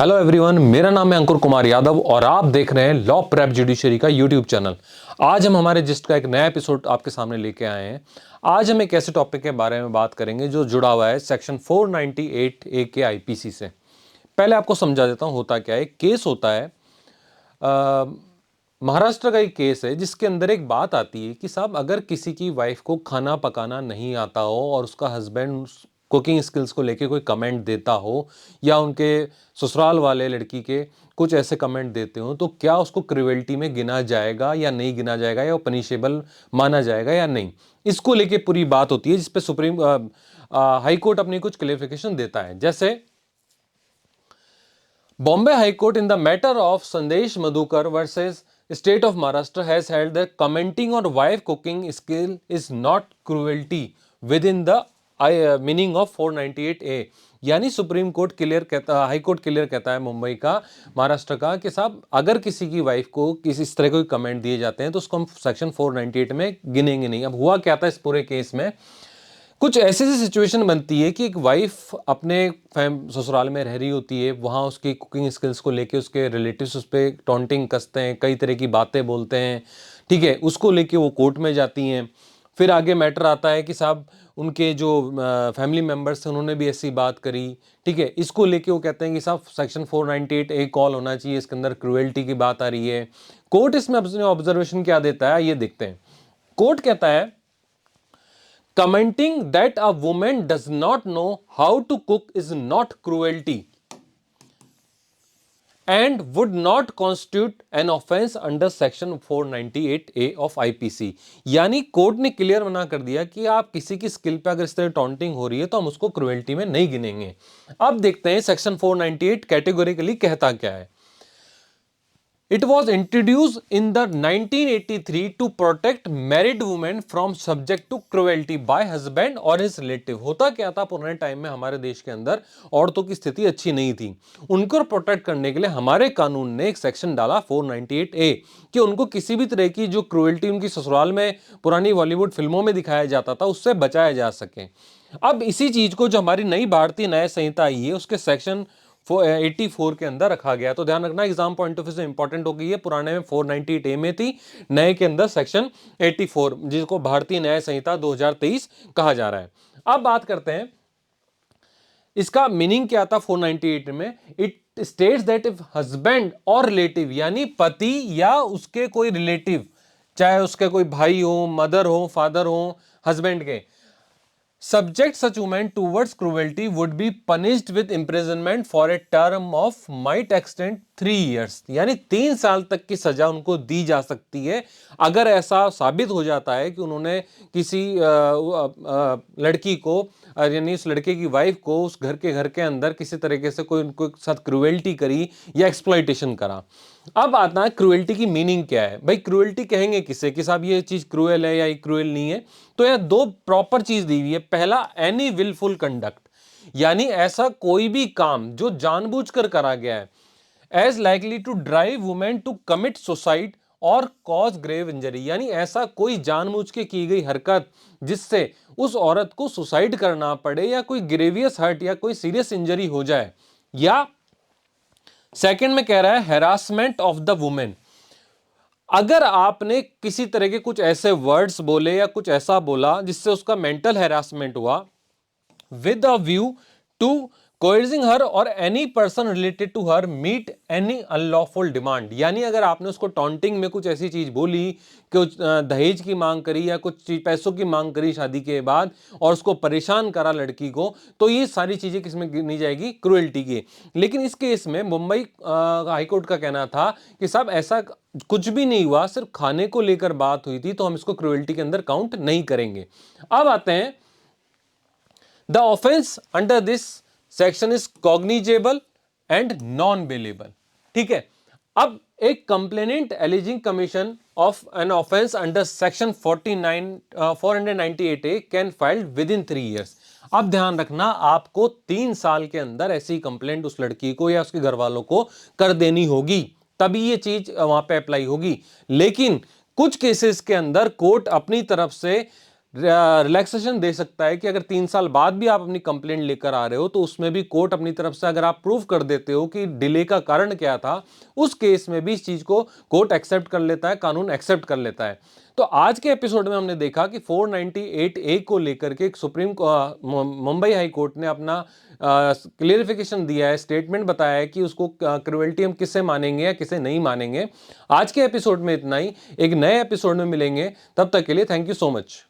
Hello everyone, मेरा नाम है अंकुर कुमार यादव और आप देख रहे हैं लॉ प्रेप जुडिशरी का यूट्यूब चैनल। आज हम हमारे जिस्ट का एक नया एपिसोड आपके सामने लेके आए हैं। आज हम एक ऐसे टॉपिक के बारे में बात करेंगे जो जुड़ा हुआ है सेक्शन 498 ए के आईपीसी से। पहले आपको समझा देता हूँ होता क्या है। केस होता है महाराष्ट्र का एक केस है जिसके अंदर एक बात आती है कि साहब अगर किसी की वाइफ को खाना पकाना नहीं आता हो और उसका हस्बैंड कुकिंग स्किल्स को लेके कोई कमेंट देता हो या उनके ससुराल वाले लड़की के कुछ ऐसे कमेंट देते हो, तो क्या उसको क्रुएल्टी में गिना जाएगा या नहीं गिना जाएगा, या वो पनिशेबल माना जाएगा या नहीं। इसको लेके पूरी बात होती है जिसपे सुप्रीम हाई कोर्ट अपनी कुछ क्लेरिफिकेशन देता है। जैसे Bombay High Court in the matter of Sandesh Madhukar versus State of Maharashtra has held that commenting on wife cooking skill is not cruelty within the meaning of 498A। यानी supreme court clear कहता, high court clear कहता है मुंबई का, महाराष्ट्र का, कि साहब अगर किसी की वाइफ को किसी इस तरह कोई कमेंट दिए जाते हैं तो उसको हम सेक्शन 498 में गिनेंगे नहीं। अब हुआ क्या था इस पूरे केस में, कुछ ऐसी सी सिचुएशन बनती है कि एक वाइफ अपने ससुराल में रह रही होती है, वहाँ उसकी कुकिंग स्किल्स को लेके उसके रिलेटिव्स उस पर टॉन्टिंग कसते हैं, कई तरह की बातें बोलते हैं, ठीक है। उसको लेके वो कोर्ट में जाती हैं। फिर आगे मैटर आता है कि साहब उनके जो फैमिली मेम्बर्स हैं उन्होंने भी ऐसी बात करी, ठीक है। इसको लेके वो कहते हैं कि साहब सेक्शन 498 एक कॉल होना चाहिए, इसके अंदर क्रुएल्टी की बात आ रही है। कोर्ट इसमें अपने ऑब्जर्वेशन क्या देता है ये देखते हैं। कोर्ट कहता है commenting that a woman does not know how to cook is not cruelty and would not constitute an offense under section 498A of IPC। यानी कोर्ट ने क्लियर मना कर दिया कि आप किसी की स्किल पे अगर इस तरह टॉन्टिंग हो रही है तो हम उसको क्रुएल्टी में नहीं गिनेंगे। अब देखते हैं सेक्शन 498 कैटेगोरिकली कहता क्या है। It was introduced in the 1983 to protect married women from subject to cruelty by husband or his relative। होता क्या था पुराने टाइम में हमारे देश के अंदर औरतों की स्थिति अच्छी नहीं थी, उनको प्रोटेक्ट करने के लिए हमारे कानून ने एक सेक्शन डाला 498A कि उनको किसी भी तरह की जो क्रुएल्टी उनकी ससुराल में पुरानी बॉलीवुड फिल्मों में दिखाया जाता था उससे बचाया जा सके। अब इसी चीज को जो हमारी नई भारतीय न्याय संहिता आई है उसके सेक्शन 84 के अंदर रखा गया। तो ध्यान रखना एग्जाम पॉइंट ऑफ व्यू से इंपॉर्टेंट हो गई है। पुराने में 498A में थी, नए के अंदर सेक्शन 84 जिसको भारतीय न्याय संहिता 2023 कहा जा रहा है। अब बात करते हैं इसका मीनिंग क्या था 498 में। It states that if husband और रिलेटिव यानी पति या उसके कोई रिलेटिव, चाहे उसके कोई भाई हो, मदर हो, फादर हो, हस्बैंड के, subject such woman towards cruelty would be punished with imprisonment for a term of might extend 3 years। यानी 3 साल तक की सजा उनको दी जा सकती है अगर ऐसा साबित हो जाता है कि उन्होंने किसी लड़की को यानी उस लड़के की वाइफ को उस घर के अंदर किसी तरीके से कोई उनको साथ क्रुएल्टी करी या एक्सप्लॉइटेशन करा। अब आता है क्रुएल्टी की मीनिंग क्या है। भाई क्रुएल्टी कहेंगे किसे कि साहब ये चीज क्रूएल है या ये क्रूएल नहीं है, तो यह दो प्रॉपर चीज दी हुई है। पहला एनी विलफुल कंडक्ट, यानी ऐसा कोई भी काम जो जानबूझकर करा गया है, as likely to drive women to commit suicide और कॉज ग्रेव इंजरी, यानी ऐसा कोई जानबूझ के की गई हरकत जिससे उस औरत को सुसाइड करना पड़े या कोई ग्रेवियस हर्ट या कोई सीरियस इंजरी हो जाए। या सेकंड में कह रहा है हैरासमेंट ऑफ द वुमेन, अगर आपने किसी तरह के कुछ ऐसे वर्ड्स बोले या कुछ ऐसा बोला जिससे उसका मेंटल हैरासमेंट हुआ, with a view to coercing her or any person related to her meet any unlawful demand। यानी अगर आपने उसको टॉन्टिंग में कुछ ऐसी चीज बोली कि दहेज की मांग करी या कुछ चीज पैसों की मांग करी शादी के बाद और उसको परेशान करा लड़की को, तो ये सारी चीजें किसमें गिनी जाएगी, क्रुएल्टी की। लेकिन इस केस में मुंबई हाईकोर्ट का कहना था कि साहब ऐसा कुछ भी नहीं हुआ, सिर्फ खाने को लेकर बात हुई थी, तो हम इसको क्रुएल्टी के अंदर काउंट नहीं करेंगे। अब आते हैं the offence under this section is cognizable and non bailable, ठीक है। अब एक complainant aliasing commission of an offence under section 498A can file with in 3 years। अब ध्यान रखना आपको 3 साल के अंदर ऐसी कंप्लेंट उस लड़की को या उसके घर वालों को कर देनी होगी, तभी ये चीज वहां पे अप्लाई होगी। लेकिन कुछ केसेस के अंदर कोर्ट अपनी तरफ से रिलैक्सेशन दे सकता है कि अगर 3 साल बाद भी आप अपनी कंप्लेंट लेकर आ रहे हो तो उसमें भी कोर्ट अपनी तरफ से अगर आप प्रूव कर देते हो कि डिले का कारण क्या था, उस केस में भी इस चीज को कोर्ट एक्सेप्ट कर लेता है, कानून एक्सेप्ट कर लेता है। तो आज के एपिसोड में हमने देखा कि 498 ए को लेकर के मुंबई हाई कोर्ट ने अपना क्लियरिफिकेशन दिया है, स्टेटमेंट बताया है कि उसको क्रुएल्टी हम किसे मानेंगे या किसे नहीं मानेंगे। आज के एपिसोड में इतना ही, एक नए एपिसोड में मिलेंगे, तब तक के लिए थैंक यू सो मच।